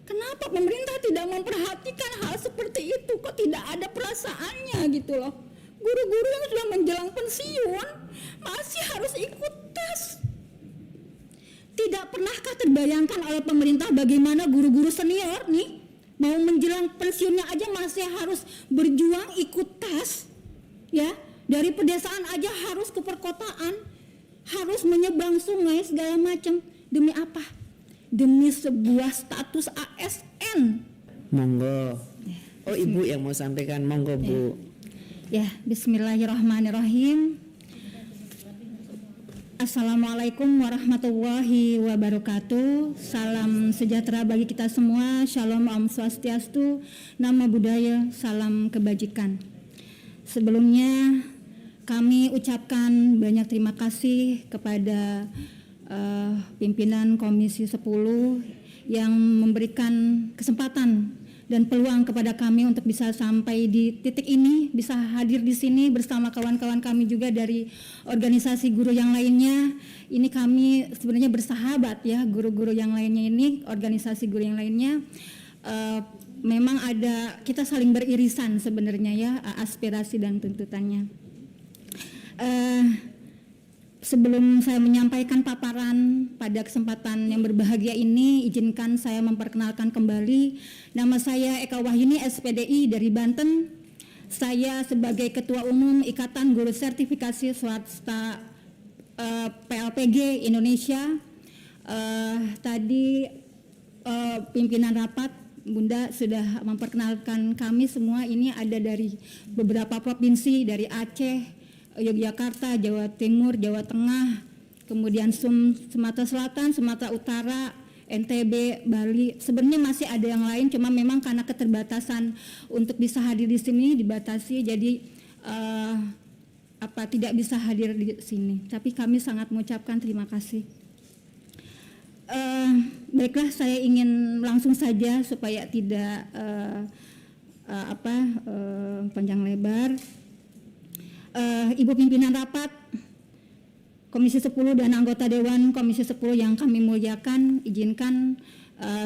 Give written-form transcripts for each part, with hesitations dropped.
Kenapa pemerintah tidak memperhatikan hal seperti itu? Kok tidak ada perasaannya gitu loh. Guru-guru yang sudah menjelang pensiun masih harus ikut tes. Tidak pernahkah terbayangkan oleh pemerintah bagaimana guru-guru senior nih mau menjelang pensiunnya aja masih harus berjuang ikut tes, ya, dari pedesaan aja harus ke perkotaan, harus menyeberang sungai segala macam. Demi apa? Demi sebuah status ASN. Monggo. Oh, Ibu yang mau sampaikan, monggo Bu. Ya, bismillahirrahmanirrahim. Assalamualaikum warahmatullahi wabarakatuh. Salam sejahtera bagi kita semua. Shalom, Om Swastiastu, Namo Buddhaya, salam kebajikan. Sebelumnya kami ucapkan banyak terima kasih kepada pimpinan Komisi 10 yang memberikan kesempatan dan peluang kepada kami untuk bisa sampai di titik ini, bisa hadir di sini bersama kawan-kawan kami juga dari organisasi guru yang lainnya. Ini kami sebenarnya bersahabat ya, guru-guru yang lainnya ini, organisasi guru yang lainnya. Memang ada, kita saling beririsan sebenarnya ya, aspirasi dan tuntutannya. Sebelum saya menyampaikan paparan pada kesempatan yang berbahagia ini, izinkan saya memperkenalkan kembali. Nama saya Eka Wahyuni, SPDI dari Banten. Saya sebagai Ketua Umum Ikatan Guru Sertifikasi Swasta PLPG Indonesia. Tadi pimpinan rapat Bunda sudah memperkenalkan kami semua. Ini ada dari beberapa provinsi, dari Aceh, Yogyakarta, Jawa Timur, Jawa Tengah, kemudian Sumatera Selatan, Sumatera Utara, NTB, Bali. Sebenarnya masih ada yang lain, cuma memang karena keterbatasan untuk bisa hadir di sini dibatasi, jadi tidak bisa hadir di sini. Tapi kami sangat mengucapkan terima kasih. Baiklah, saya ingin langsung saja supaya tidak panjang lebar. Ibu pimpinan rapat Komisi 10 dan anggota Dewan Komisi 10 yang kami muliakan, izinkan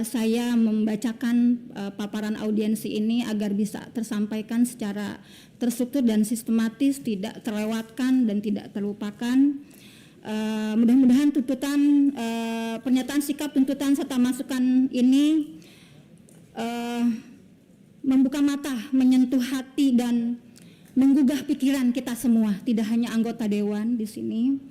saya membacakan paparan audiensi ini agar bisa tersampaikan secara terstruktur dan sistematis, tidak terlewatkan dan tidak terlupakan. Mudah-mudahan tuntutan, pernyataan sikap, tuntutan serta masukan ini membuka mata, menyentuh hati dan menggugah pikiran kita semua, tidak hanya anggota dewan di sini,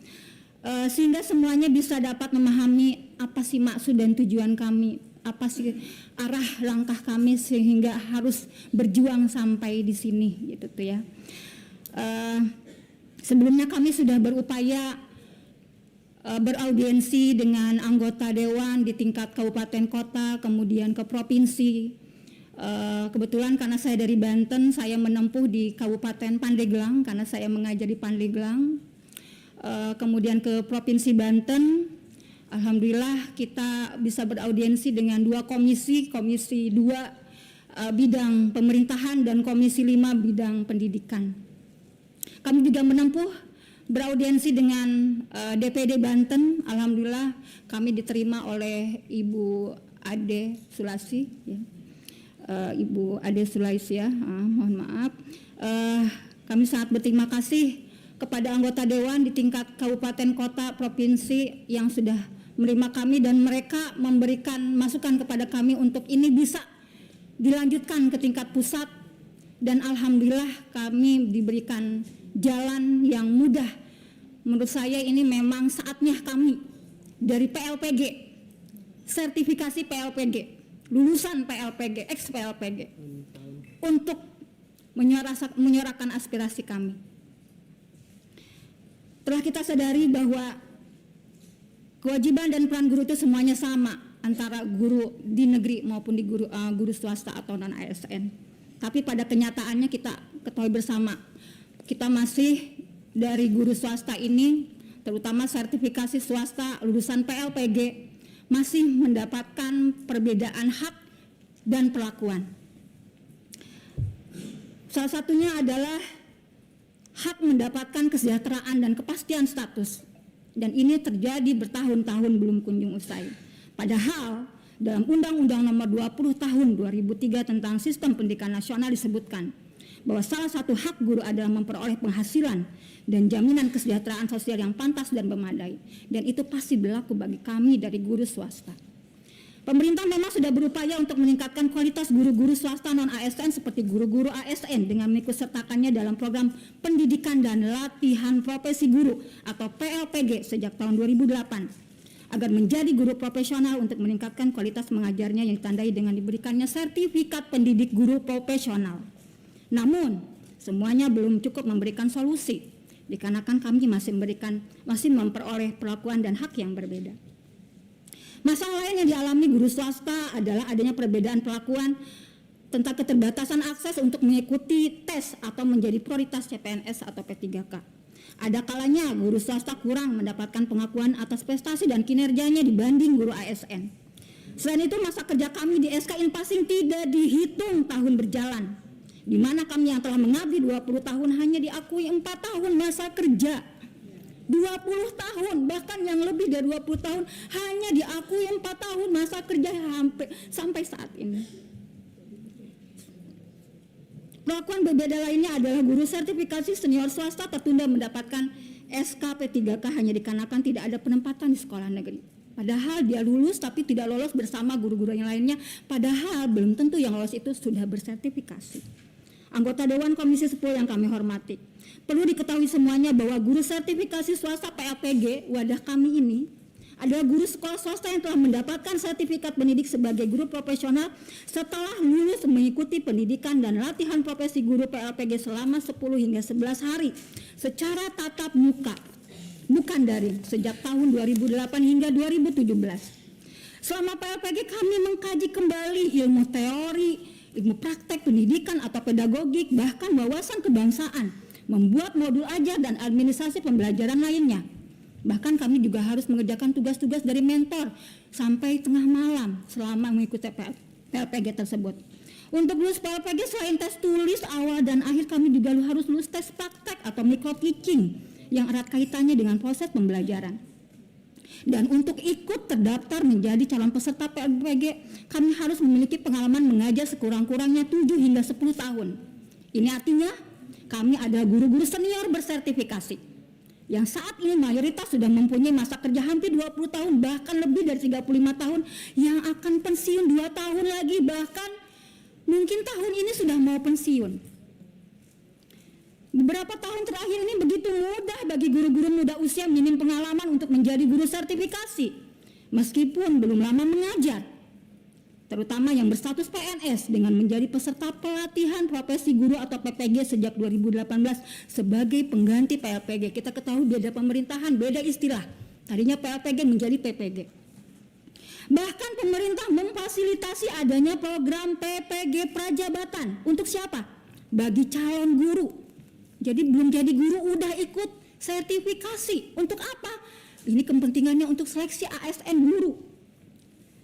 sehingga semuanya bisa dapat memahami apa sih maksud dan tujuan kami, apa sih arah langkah kami sehingga harus berjuang sampai di sini, gitu tuh ya. Sebelumnya kami sudah berupaya beraudiensi dengan anggota dewan di tingkat kabupaten kota, kemudian ke provinsi. Kebetulan karena saya dari Banten, saya menempuh di Kabupaten Pandeglang karena saya mengajar di Pandeglang. Kemudian ke Provinsi Banten, alhamdulillah kita bisa beraudiensi dengan 2 komisi, Komisi 2 bidang pemerintahan dan Komisi 5 bidang pendidikan. Kami juga menempuh beraudiensi dengan DPD Banten, alhamdulillah kami diterima oleh Ibu Ade Sulasi, ya. Ibu Ade Sulaisia, mohon maaf. Kami sangat berterima kasih kepada anggota dewan di tingkat kabupaten, kota, provinsi yang sudah menerima kami dan mereka memberikan masukan kepada kami untuk ini bisa dilanjutkan ke tingkat pusat, dan alhamdulillah kami diberikan jalan yang mudah. Menurut saya ini memang saatnya kami dari PLPG, sertifikasi PLPG, lulusan PLPG, ex-PLPG, untuk menyuarakan aspirasi kami. Telah kita sadari bahwa kewajiban dan peran guru itu semuanya sama antara guru di negeri maupun di guru swasta atau non-ASN. Tapi pada kenyataannya kita ketahui bersama, kita masih dari guru swasta ini, terutama sertifikasi swasta lulusan PLPG, masih mendapatkan perbedaan hak dan perlakuan. Salah satunya adalah hak mendapatkan kesejahteraan dan kepastian status. Dan ini terjadi bertahun-tahun belum kunjung usai. Padahal Dalam Undang-Undang Nomor 20 Tahun 2003 tentang Sistem Pendidikan Nasional disebutkan bahwa salah satu hak guru adalah memperoleh penghasilan dan jaminan kesejahteraan sosial yang pantas dan memadai. Dan itu pasti berlaku bagi kami dari guru swasta. Pemerintah memang sudah berupaya untuk meningkatkan kualitas guru-guru swasta non-ASN seperti guru-guru ASN dengan mengikutsertakannya dalam program pendidikan dan latihan profesi guru atau PLPG sejak tahun 2008 agar menjadi guru profesional untuk meningkatkan kualitas mengajarnya yang ditandai dengan diberikannya sertifikat pendidik guru profesional. Namun, semuanya belum cukup memberikan solusi dikarenakan kami masih memperoleh perlakuan dan hak yang berbeda. Masalah lain yang dialami guru swasta adalah adanya perbedaan perlakuan tentang keterbatasan akses untuk mengikuti tes atau menjadi prioritas CPNS atau P3K. Ada kalanya guru swasta kurang mendapatkan pengakuan atas prestasi dan kinerjanya dibanding guru ASN. Selain itu, masa kerja kami di SK Inpasing tidak dihitung tahun berjalan, di mana kami yang telah mengabdi 20 tahun hanya diakui 4 tahun masa kerja. 20 tahun, bahkan yang lebih dari 20 tahun hanya diakui 4 tahun masa kerja sampai saat ini. Perlakuan berbeda lainnya adalah guru sertifikasi senior swasta tertunda mendapatkan SK P3K hanya dikarenakan tidak ada penempatan di sekolah negeri. Padahal dia lulus tapi tidak lolos bersama guru-guru yang lainnya, padahal belum tentu yang lolos itu sudah bersertifikasi. Anggota Dewan Komisi 10 yang kami hormati, perlu diketahui semuanya bahwa guru sertifikasi swasta PLPG wadah kami ini adalah guru sekolah swasta yang telah mendapatkan sertifikat pendidik sebagai guru profesional setelah lulus mengikuti pendidikan dan latihan profesi guru PLPG selama 10 hingga 11 hari secara tatap muka, bukan daring, sejak tahun 2008 hingga 2017. Selama PLPG kami mengkaji kembali ilmu teori, ilmu praktek pendidikan atau pedagogik, bahkan wawasan kebangsaan, membuat modul ajar dan administrasi pembelajaran lainnya. Bahkan kami juga harus mengerjakan tugas-tugas dari mentor sampai tengah malam selama mengikuti PLPG tersebut. Untuk lulus PLPG selain tes tulis awal dan akhir, kami juga harus lulus tes praktek atau micro teaching yang erat kaitannya dengan proses pembelajaran. Dan untuk ikut terdaftar menjadi calon peserta PLPG, kami harus memiliki pengalaman mengajar sekurang-kurangnya 7 hingga 10 tahun. Ini artinya kami adalah guru-guru senior bersertifikasi yang saat ini mayoritas sudah mempunyai masa kerja hampir 20 tahun, bahkan lebih dari 35 tahun, yang akan pensiun 2 tahun lagi, bahkan mungkin tahun ini sudah mau pensiun. Beberapa tahun terakhir ini begitu mudah bagi guru-guru muda usia minim pengalaman untuk menjadi guru sertifikasi, meskipun belum lama mengajar, terutama yang berstatus PNS dengan menjadi peserta pelatihan profesi guru atau PPG sejak 2018 sebagai pengganti PLPG. Kita ketahui beda pemerintahan, beda istilah. Tadinya PLPG menjadi PPG. Bahkan pemerintah memfasilitasi adanya program PPG prajabatan. Untuk siapa? Bagi calon guru. Jadi belum jadi guru udah ikut sertifikasi. Untuk apa? Ini kepentingannya untuk seleksi ASN guru.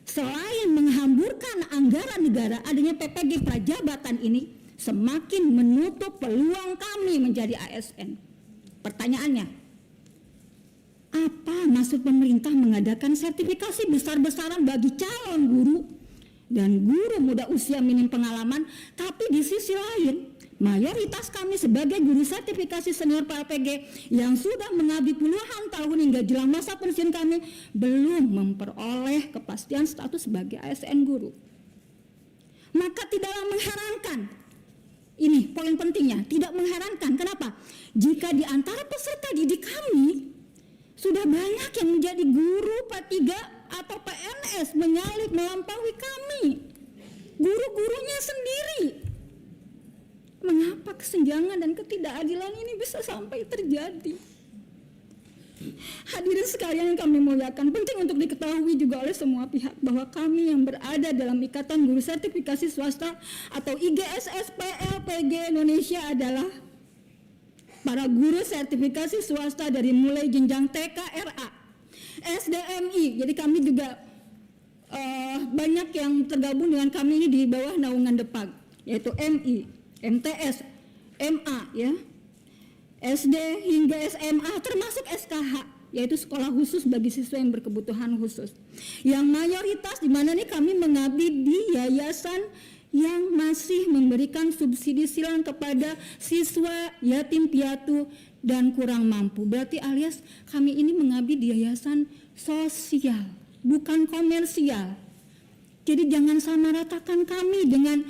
Selain menghamburkan anggaran negara, adanya PPG prajabatan ini semakin menutup peluang kami menjadi ASN. Pertanyaannya, apa maksud pemerintah mengadakan sertifikasi besar-besaran bagi calon guru dan guru muda usia minim pengalaman, tapi di sisi lain mayoritas kami sebagai guru sertifikasi senior PLPG yang sudah mengabdi puluhan tahun hingga jelang masa pensiun kami belum memperoleh kepastian status sebagai ASN guru. Maka tidaklah mengherankan, ini poin pentingnya, tidak mengherankan. Kenapa? Jika di antara peserta didik kami sudah banyak yang menjadi guru P3 atau PNS menyalip melampaui kami, guru-gurunya sendiri. Mengapa kesenjangan dan ketidakadilan ini bisa sampai terjadi? Hadirin sekalian yang kami muliakan, penting untuk diketahui juga oleh semua pihak bahwa kami yang berada dalam Ikatan Guru Sertifikasi Swasta atau IGSS PLPG Indonesia adalah para guru sertifikasi swasta dari mulai jenjang TK, RA, SDMI. Jadi kami juga banyak yang tergabung dengan kami ini di bawah naungan DEPAG, yaitu MI, MTS, MA, ya, SD hingga SMA, termasuk SKH. yaitu sekolah khusus bagi siswa yang berkebutuhan khusus. Yang mayoritas di mana nih kami mengabdi di yayasan yang masih memberikan subsidi silang kepada siswa yatim piatu dan kurang mampu. Berarti alias kami ini mengabdi di yayasan sosial, bukan komersial. Jadi jangan samaratakan kami dengan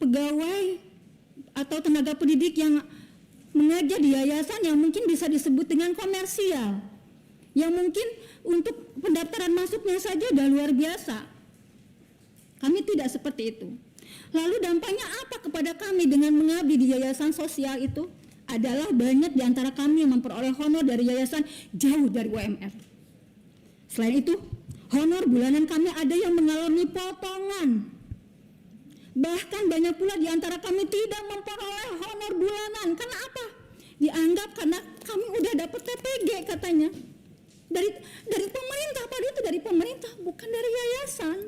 pegawai atau tenaga pendidik yang mengajar di yayasan yang mungkin bisa disebut dengan komersial, yang mungkin untuk pendaftaran masuknya saja udah luar biasa. Kami tidak seperti itu. Lalu dampaknya apa kepada kami dengan mengabdi di yayasan sosial itu? Adalah banyak di antara kami yang memperoleh honor dari yayasan jauh dari UMR. Selain itu, honor bulanan kami ada yang mengalami potongan. Bahkan banyak pula di antara kami tidak memperoleh honor bulanan. Karena apa? Dianggap karena kami udah dapat TPG katanya. Dari pemerintah, padahal itu dari pemerintah, bukan dari yayasan.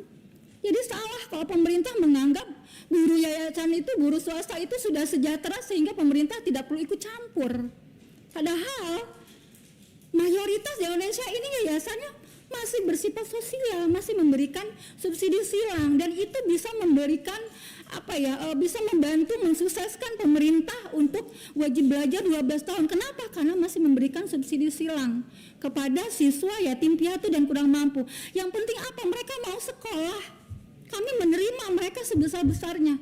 Jadi salah kalau pemerintah menganggap guru yayasan itu, guru swasta itu sudah sejahtera sehingga pemerintah tidak perlu ikut campur. Padahal mayoritas di Indonesia ini yayasannya masih bersifat sosial, masih memberikan subsidi silang, dan itu bisa memberikan bisa membantu mensukseskan pemerintah untuk wajib belajar 12 tahun. Kenapa? Karena masih memberikan subsidi silang kepada siswa yatim piatu dan kurang mampu. Yang penting apa? Mereka mau sekolah. Kami menerima mereka sebesar-besarnya.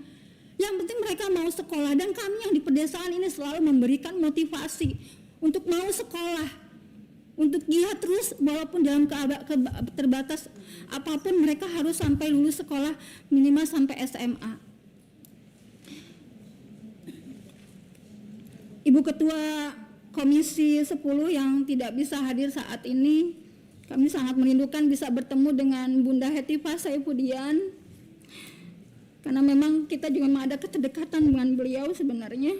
Yang penting mereka mau sekolah, dan kami yang di pedesaan ini selalu memberikan motivasi untuk mau sekolah, untuk jihad terus walaupun dalam terbatas apapun. Mereka harus sampai lulus sekolah minimal sampai SMA. Ibu Ketua Komisi 10 yang tidak bisa hadir saat ini, kami sangat merindukan bisa bertemu dengan Bunda Hetifah Saifudian, karena memang kita juga memang ada keterdekatan dengan beliau sebenarnya.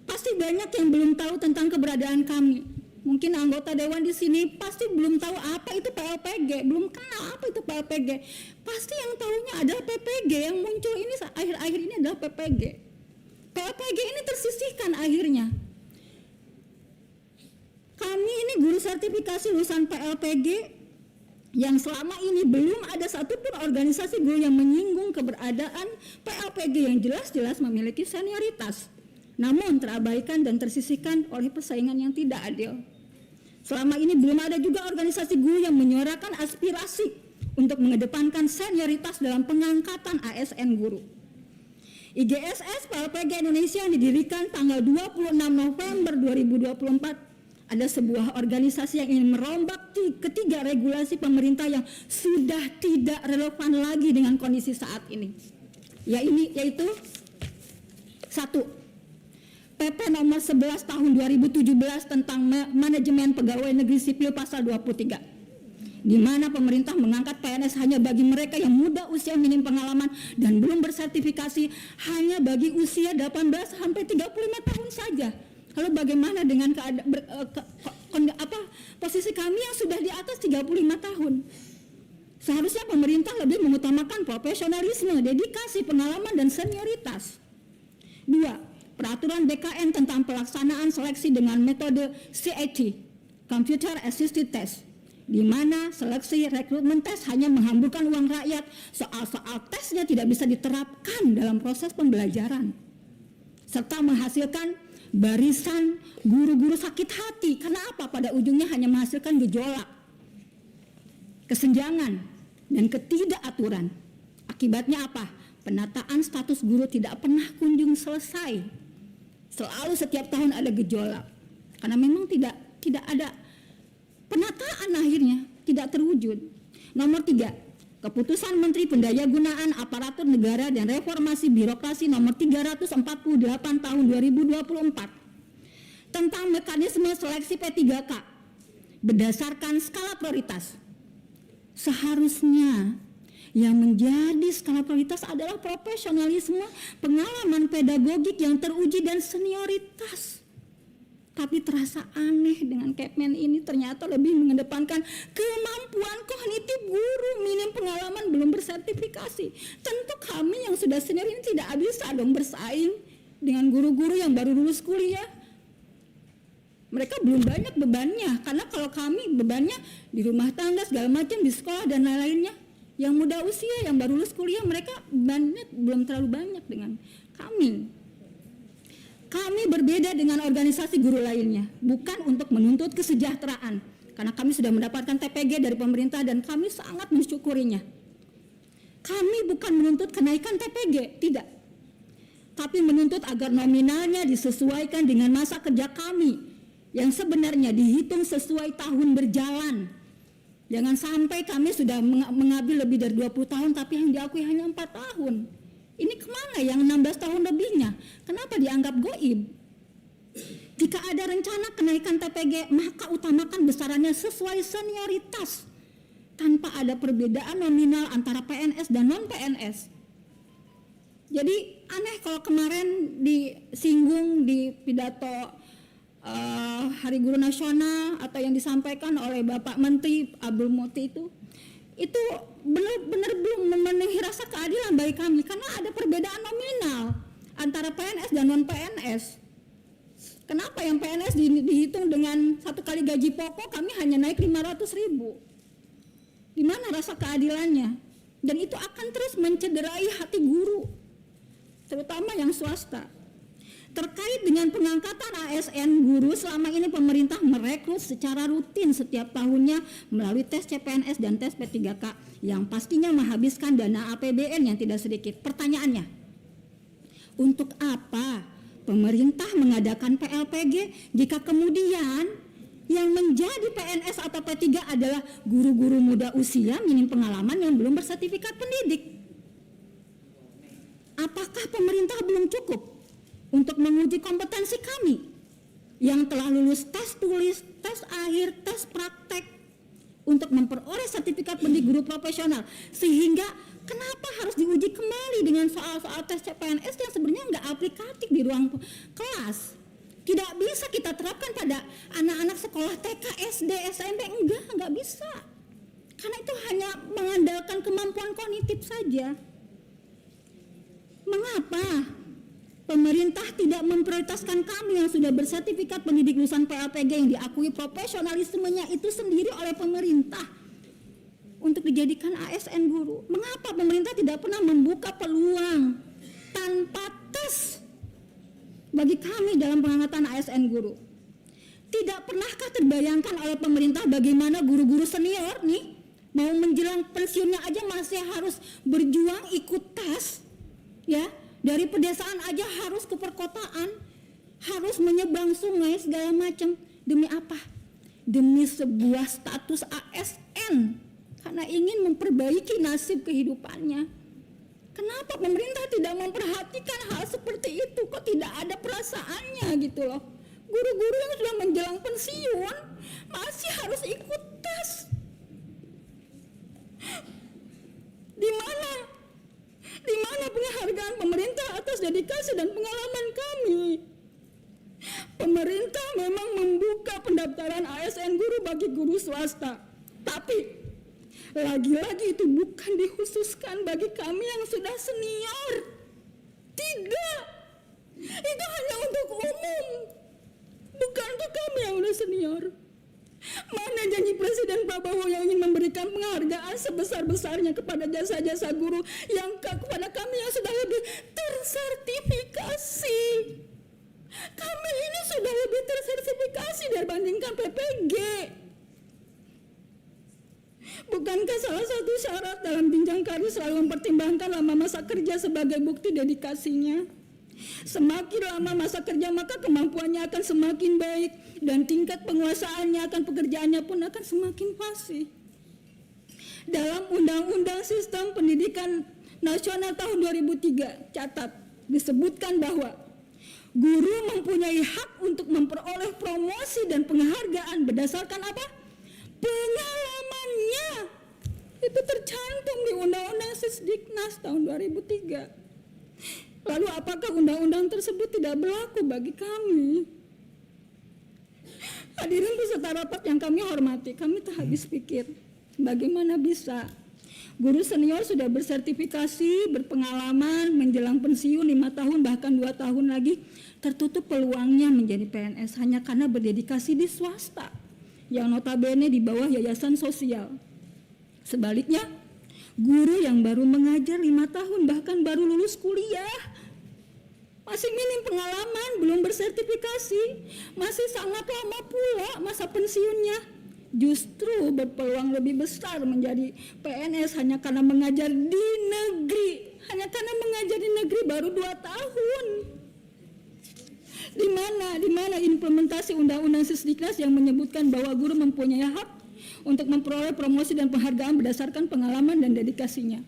Pasti banyak yang belum tahu tentang keberadaan kami. Mungkin anggota dewan di sini pasti belum tahu apa itu PLPG, belum kenal apa itu PLPG. Pasti yang tahunya adalah PPG, yang muncul ini akhir-akhir ini adalah PPG. PLPG ini tersisihkan akhirnya. Kami ini guru sertifikasi lulusan PLPG yang selama ini belum ada satupun organisasi guru yang menyinggung keberadaan PLPG yang jelas-jelas memiliki senioritas, namun terabaikan dan tersisihkan oleh persaingan yang tidak adil. Selama ini belum ada juga organisasi guru yang menyuarakan aspirasi untuk mengedepankan senioritas dalam pengangkatan ASN guru. IGSS PLPG Indonesia yang didirikan tanggal 26 November 2024 ada sebuah organisasi yang ingin merombak ketiga regulasi pemerintah yang sudah tidak relevan lagi dengan kondisi saat ini. Yaitu 1. PP nomor 11 tahun 2017 tentang manajemen pegawai negeri sipil pasal 23, di mana pemerintah mengangkat PNS hanya bagi mereka yang muda usia minim pengalaman dan belum bersertifikasi, hanya bagi usia 18 sampai 35 tahun saja. Lalu bagaimana dengan posisi kami yang sudah di atas 35 tahun? Seharusnya pemerintah lebih mengutamakan profesionalisme, dedikasi, pengalaman, dan senioritas. 2. Peraturan BKN tentang pelaksanaan seleksi dengan metode CAT, Computer Assisted Test, di mana seleksi rekrutmen tes hanya menghamburkan uang rakyat, soal-soal tesnya tidak bisa diterapkan dalam proses pembelajaran, serta menghasilkan barisan guru-guru sakit hati. Karena apa? Pada ujungnya hanya menghasilkan gejolak, kesenjangan, dan ketidakaturan. Akibatnya apa? Penataan status guru tidak pernah kunjung selesai. Selalu setiap tahun ada gejolak, karena memang tidak ada penataan, akhirnya tidak terwujud. Nomor 3, Keputusan Menteri Pendayagunaan Aparatur Negara dan Reformasi Birokrasi nomor 348 tahun 2024 tentang mekanisme seleksi P3K berdasarkan skala prioritas. Seharusnya yang menjadi skala prioritas adalah profesionalisme, pengalaman pedagogik yang teruji, dan senioritas. Tapi terasa aneh dengan Kepmen ini ternyata lebih mengedepankan kemampuan kognitif guru minim pengalaman belum bersertifikasi. Tentu kami yang sudah senior ini tidak bisa dong bersaing dengan guru-guru yang baru lulus kuliah. mereka belum banyak bebannya, karena kalau kami bebannya di rumah tangga segala macam, di sekolah dan lain-lainnya. Yang muda usia, yang baru lulus kuliah, mereka bebannya belum terlalu banyak dengan kami. Kami berbeda dengan organisasi guru lainnya, bukan untuk menuntut kesejahteraan, karena kami sudah mendapatkan TPG dari pemerintah dan kami sangat mensyukurinya. Kami bukan menuntut kenaikan TPG, tidak. Tapi menuntut agar nominalnya disesuaikan dengan masa kerja kami yang sebenarnya dihitung sesuai tahun berjalan. Jangan sampai kami sudah mengabdi lebih dari 20 tahun tapi yang diakui hanya 4 tahun. Ini kemana yang 16 tahun lebihnya? Kenapa dianggap goib? Jika ada rencana kenaikan TPG, maka utamakan besarannya sesuai senioritas tanpa ada perbedaan nominal antara PNS dan non-PNS. Jadi aneh kalau kemarin disinggung di pidato Hari Guru Nasional atau yang disampaikan oleh Bapak Menteri Abdul Muti itu benar-benar belum memenuhi rasa keadilan bagi kami karena ada perbedaan nominal antara PNS dan non-PNS. Kenapa yang PNS dihitung dengan 1 kali gaji pokok, kami hanya naik 500.000? Di mana rasa keadilannya? Dan itu akan terus mencederai hati guru, terutama yang swasta. Terkait dengan pengangkatan ASN guru, selama ini pemerintah merekrut secara rutin setiap tahunnya melalui tes CPNS dan tes P3K yang pastinya menghabiskan dana APBN yang tidak sedikit. Pertanyaannya, untuk apa pemerintah mengadakan PLPG jika kemudian yang menjadi PNS atau P3 adalah guru-guru muda usia minim pengalaman yang belum bersertifikat pendidik? Apakah pemerintah belum cukup untuk menguji kompetensi kami yang telah lulus tes tulis, tes akhir, tes praktek untuk memperoleh sertifikat pendidik guru profesional? Sehingga kenapa harus diuji kembali dengan soal-soal tes CPNS yang sebenarnya nggak aplikatif di ruang kelas? Tidak bisa kita terapkan pada anak-anak sekolah TK, SD, SMP, enggak bisa. Karena itu hanya mengandalkan kemampuan kognitif saja. Mengapa pemerintah tidak memprioritaskan kami yang sudah bersertifikat pendidik lulusan PLPG yang diakui profesionalismenya itu sendiri oleh pemerintah untuk dijadikan ASN guru? Mengapa pemerintah tidak pernah membuka peluang tanpa tes bagi kami dalam pengangkatan ASN guru? Tidak pernahkah terbayangkan oleh pemerintah bagaimana guru-guru senior nih mau menjelang pensiunnya aja masih harus berjuang ikut tes, ya? Dari pedesaan aja harus ke perkotaan, harus menyeberang sungai segala macam. Demi apa? Demi sebuah status ASN, karena ingin memperbaiki nasib kehidupannya. Kenapa pemerintah tidak memperhatikan hal seperti itu? Kok tidak ada perasaannya gitu loh. Guru-guru yang sudah menjelang pensiun masih harus ikut tes. Di mana penghargaan pemerintah atas dedikasi dan pengalaman kami? Pemerintah memang membuka pendaftaran ASN guru bagi guru swasta, tapi lagi-lagi itu bukan dikhususkan bagi kami yang sudah senior. Tidak, itu hanya untuk umum, bukan untuk kami yang sudah senior. Mana janji Presiden Prabowo yang ingin memberikan penghargaan sebesar-besarnya kepada jasa-jasa guru yang kepada kami yang sudah lebih tersertifikasi? Kami ini sudah lebih tersertifikasi dibandingkan PPG. Bukankah salah satu syarat dalam jenjang karir selalu mempertimbangkan lama masa kerja sebagai bukti dedikasinya? Semakin lama masa kerja maka kemampuannya akan semakin baik dan tingkat penguasaannya akan pekerjaannya pun akan semakin fasih. Dalam Undang-Undang Sistem Pendidikan Nasional tahun 2003 catat disebutkan bahwa guru mempunyai hak untuk memperoleh promosi dan penghargaan berdasarkan apa? Pengalamannya. Itu tercantum di Undang-Undang Sisdiknas tahun 2003. Lalu apakah undang-undang tersebut tidak berlaku bagi kami? Hadirin peserta rapat yang kami hormati, kami tak habis pikir bagaimana bisa Guru senior sudah bersertifikasi, berpengalaman, menjelang pensiun 5 tahun bahkan 2 tahun lagi, tertutup peluangnya menjadi PNS hanya karena berdedikasi di swasta yang notabene di bawah yayasan sosial. Sebaliknya, guru yang baru mengajar 5 tahun bahkan baru lulus kuliah, masih minim pengalaman, belum bersertifikasi, masih sangat lama pula masa pensiunnya, justru berpeluang lebih besar menjadi PNS hanya karena mengajar di negeri, hanya karena mengajar di negeri baru 2 tahun. Di mana implementasi Undang-Undang Sisdiknas yang menyebutkan bahwa guru mempunyai hak untuk memperoleh promosi dan penghargaan berdasarkan pengalaman dan dedikasinya?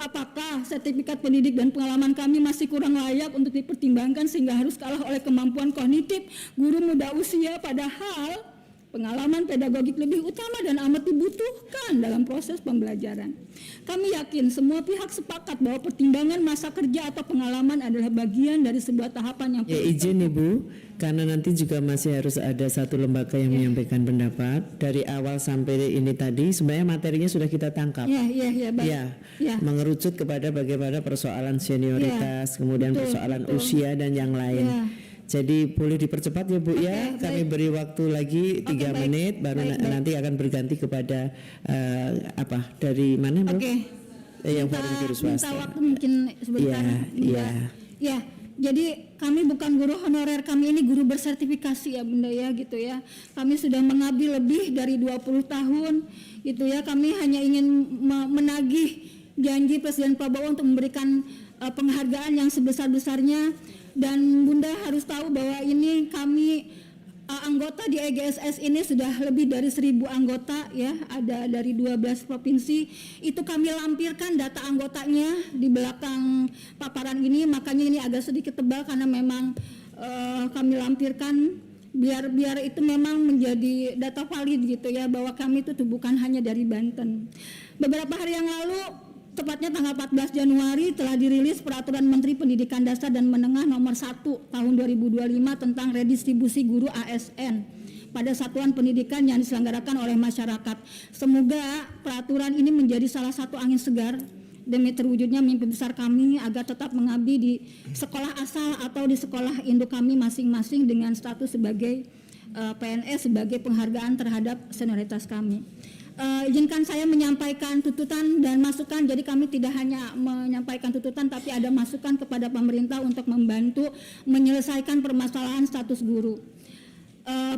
Apakah sertifikat pendidik dan pengalaman kami masih kurang layak untuk dipertimbangkan sehingga harus kalah oleh kemampuan kognitif guru muda usia, padahal pengalaman pedagogik lebih utama dan amat dibutuhkan dalam proses pembelajaran? Kami yakin semua pihak sepakat bahwa pertimbangan masa kerja atau pengalaman adalah bagian dari sebuah tahapan yang Ya, izin Ibu, karena nanti juga masih harus ada satu lembaga yang menyampaikan pendapat. Dari awal sampai ini tadi sebenarnya materinya sudah kita tangkap. baik. Ya. Mengerucut kepada bagaimana persoalan senioritas, kemudian persoalan usia dan yang lain. Ya. Jadi boleh dipercepat ya Bu ya. Kami beri waktu lagi 3 menit, baru nanti akan berganti kepada dari mana Bu? Yang volunteer swasta. Minta waktu mungkin sebentar. Ya, jadi kami bukan guru honorer, kami ini guru bersertifikasi ya Bunda ya gitu ya. Kami sudah mengabdi lebih dari 20 tahun gitu ya. Kami hanya ingin menagih janji Presiden Prabowo untuk memberikan penghargaan yang sebesar-besarnya. Dan Bunda harus tahu bahwa ini kami anggota di EGSS ini sudah lebih dari 1.000 anggota ya, ada dari 12 provinsi. Itu kami lampirkan data anggotanya di belakang paparan ini, makanya ini agak sedikit tebal karena memang kami lampirkan biar itu memang menjadi data valid gitu ya, bahwa kami itu bukan hanya dari Banten. Beberapa hari yang lalu, tepatnya tanggal 14 Januari telah dirilis Peraturan Menteri Pendidikan Dasar dan Menengah Nomor 1 Tahun 2025 tentang redistribusi guru ASN pada satuan pendidikan yang diselenggarakan oleh masyarakat. Semoga peraturan ini menjadi salah satu angin segar demi terwujudnya mimpi besar kami agar tetap mengabdi di sekolah asal atau di sekolah induk kami masing-masing dengan status sebagai PNS, sebagai penghargaan terhadap senioritas kami. Izinkan saya menyampaikan tuntutan dan masukan. Jadi kami tidak hanya menyampaikan tuntutan, tapi ada masukan kepada pemerintah untuk membantu menyelesaikan permasalahan status guru.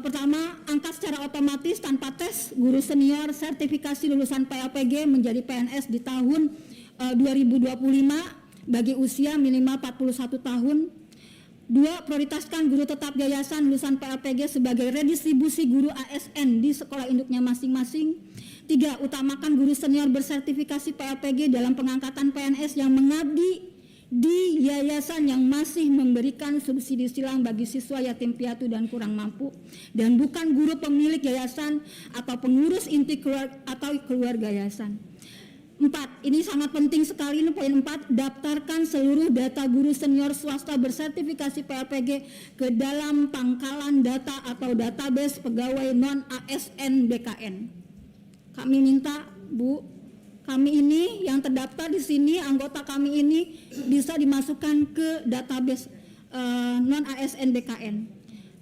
Pertama, angkat secara otomatis tanpa tes guru senior sertifikasi lulusan PLPG menjadi PNS di tahun 2025 bagi usia minimal 41 tahun. 2, prioritaskan guru tetap yayasan lulusan PLPG sebagai redistribusi guru ASN di sekolah induknya masing-masing. 3, utamakan guru senior bersertifikasi PLPG dalam pengangkatan PNS yang mengabdi di yayasan yang masih memberikan subsidi silang bagi siswa yatim piatu dan kurang mampu, dan bukan guru pemilik yayasan atau pengurus inti keluarga yayasan. 4, ini sangat penting sekali, ini poin 4, daftarkan seluruh data guru senior swasta bersertifikasi PLPG ke dalam pangkalan data atau database pegawai non-ASN BKN. Kami minta Bu, kami ini yang terdaftar di sini, anggota kami ini bisa dimasukkan ke database non-ASN BKN.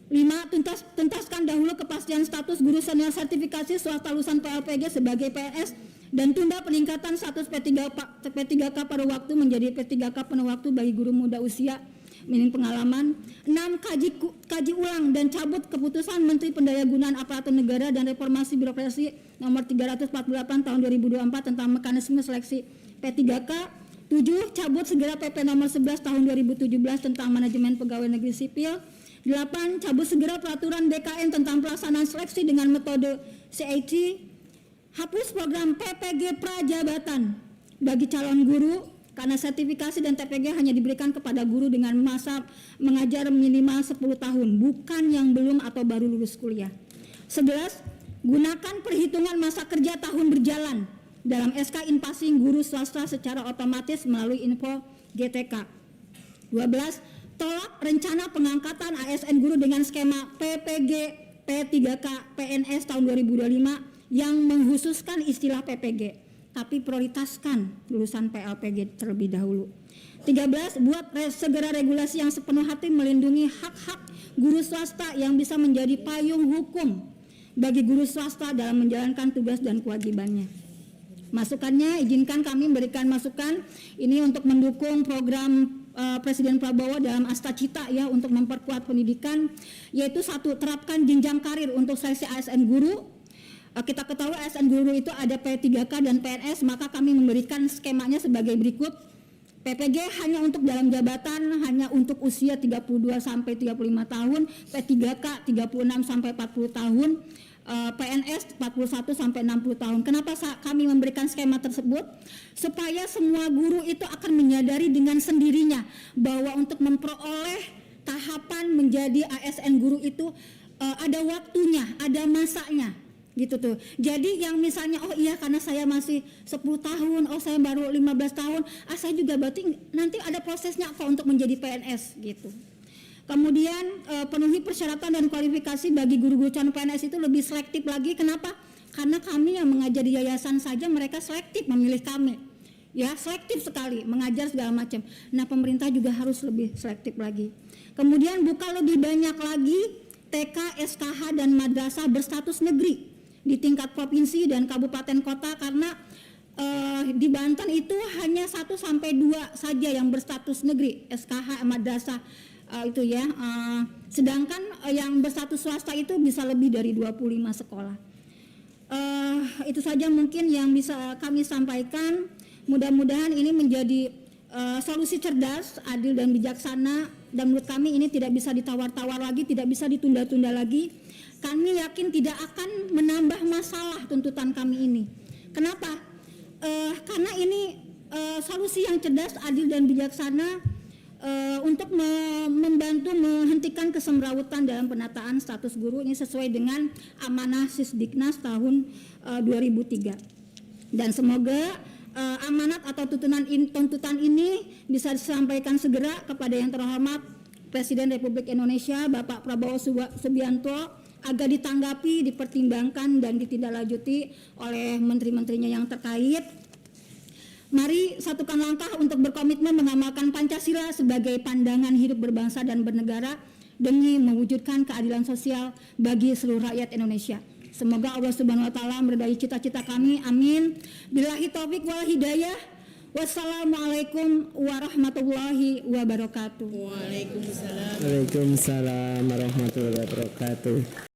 5, tuntaskan dahulu kepastian status guru senior sertifikasi swasta lulusan PLPG sebagai PNS dan tunda peningkatan status P3K pada waktu menjadi P3K penuh waktu bagi guru muda usia minim pengalaman. 6, kaji ulang dan cabut keputusan Menteri Pendayagunaan Aparatur Negara dan Reformasi Birokrasi nomor 348 tahun 2024 tentang mekanisme seleksi P3K. 7, cabut segera PP nomor 11 tahun 2017 tentang manajemen pegawai negeri sipil. 8, cabut segera peraturan BKN tentang pelaksanaan seleksi dengan metode CAT. Hapus program PPG prajabatan bagi calon guru karena sertifikasi dan TPG hanya diberikan kepada guru dengan masa mengajar minimal 10 tahun, bukan yang belum atau baru lulus kuliah. 11, gunakan perhitungan masa kerja tahun berjalan dalam SK Inpassing guru swasta secara otomatis melalui info GTK. 12, tolak rencana pengangkatan ASN guru dengan skema PPG P3K PNS tahun 2025 yang menghususkan istilah PPG. tapi prioritaskan lulusan PLPG terlebih dahulu. 13, buat segera regulasi yang sepenuh hati melindungi hak-hak guru swasta yang bisa menjadi payung hukum bagi guru swasta dalam menjalankan tugas dan kewajibannya. Masukannya, izinkan kami memberikan masukan ini untuk mendukung program Presiden Prabowo dalam Asta Cita ya, untuk memperkuat pendidikan, yaitu 1, terapkan jenjang karir untuk seleksi ASN guru. Kita ketahui ASN guru itu ada P3K dan PNS, maka kami memberikan skemanya sebagai berikut. PPG hanya untuk dalam jabatan, hanya untuk usia 32 sampai 35 tahun, P3K 36 sampai 40 tahun, PNS 41 sampai 60 tahun. Kenapa kami memberikan skema tersebut? Supaya semua guru itu akan menyadari dengan sendirinya bahwa untuk memperoleh tahapan menjadi ASN guru itu ada waktunya, ada masanya. Gitu tuh. Jadi yang misalnya oh iya karena saya masih 10 tahun, oh saya baru 15 tahun, saya juga berarti nanti ada prosesnya kok untuk menjadi PNS gitu. Kemudian penuhi persyaratan dan kualifikasi bagi guru-guru calon PNS itu lebih selektif lagi. Kenapa? Karena kami yang mengajar di yayasan saja mereka selektif memilih kami. Ya, selektif sekali, mengajar segala macam. Nah, pemerintah juga harus lebih selektif lagi. Kemudian buka lebih banyak lagi TK, SKH dan madrasah berstatus negeri di tingkat provinsi dan kabupaten kota, karena di Banten itu hanya 1 sampai 2 saja yang berstatus negeri, SKH, madrasah itu ya. Sedangkan yang berstatus swasta itu bisa lebih dari 25 sekolah. Itu saja mungkin yang bisa kami sampaikan. Mudah-mudahan ini menjadi solusi cerdas, adil dan bijaksana, dan menurut kami ini tidak bisa ditawar-tawar lagi, tidak bisa ditunda-tunda lagi. Kami yakin tidak akan menambah masalah tuntutan kami ini. Kenapa? Karena ini solusi yang cerdas, adil dan bijaksana untuk membantu menghentikan kesemrawutan dalam penataan status guru. Ini sesuai dengan amanah Sisdiknas tahun 2003. Dan semoga amanat atau tuntutan ini bisa disampaikan segera kepada yang terhormat Presiden Republik Indonesia Bapak Prabowo Subianto, agar ditanggapi, dipertimbangkan dan ditindaklanjuti oleh menteri-menterinya yang terkait. Mari satukan langkah untuk berkomitmen mengamalkan Pancasila sebagai pandangan hidup berbangsa dan bernegara demi mewujudkan keadilan sosial bagi seluruh rakyat Indonesia. Semoga Allah Subhanahu wa taala meridai cita-cita kami. Amin. Billahi taufik wal hidayah. Wassalamualaikum warahmatullahi wabarakatuh. Waalaikumsalam. Waalaikumsalam warahmatullahi wabarakatuh.